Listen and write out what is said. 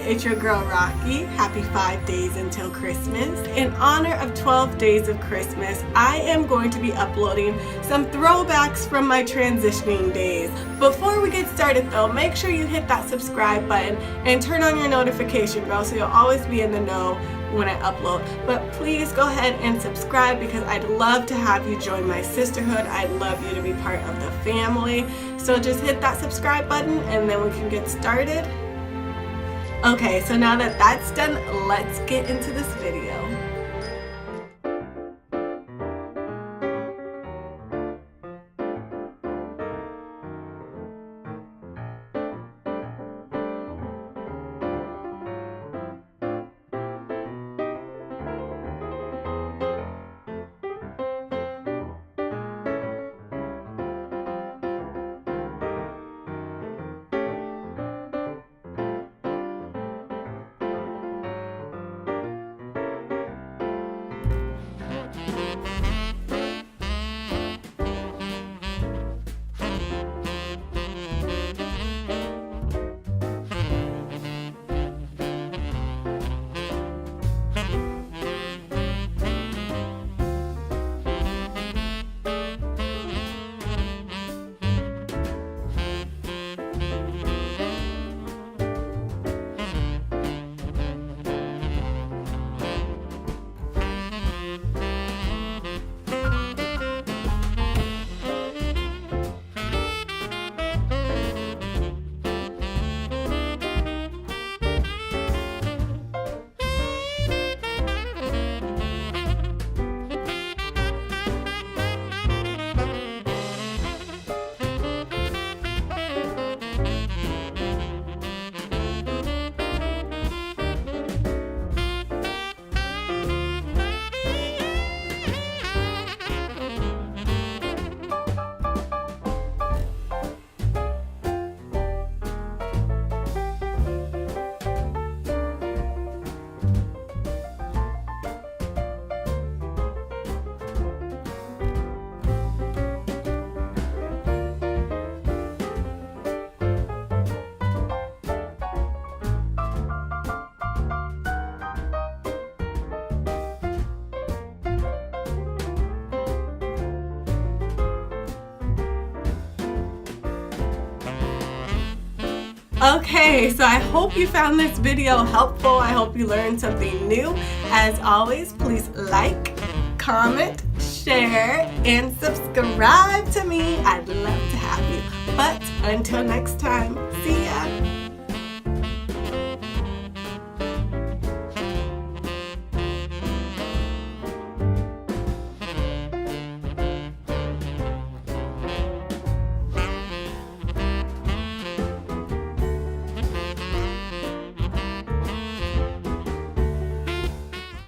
It's your girl Rocky. Happy 5 days until Christmas. In honor of 12 days of Christmas, I am going to be uploading some throwbacks from my transitioning days. Before we get started though, make sure you hit that subscribe button and turn on your notification bell so you'll always be in the know when I upload. But please go ahead and subscribe because I'd love to have you join my sisterhood. I'd love you to be part of the family. So just hit that subscribe button and then we can get started. Okay, so now that that's done, let's get into this video. Okay, so I hope you found this video helpful. I hope you learned something new. As always, please like, comment, share, and subscribe to me. I'd love to have you. But until next time, see ya!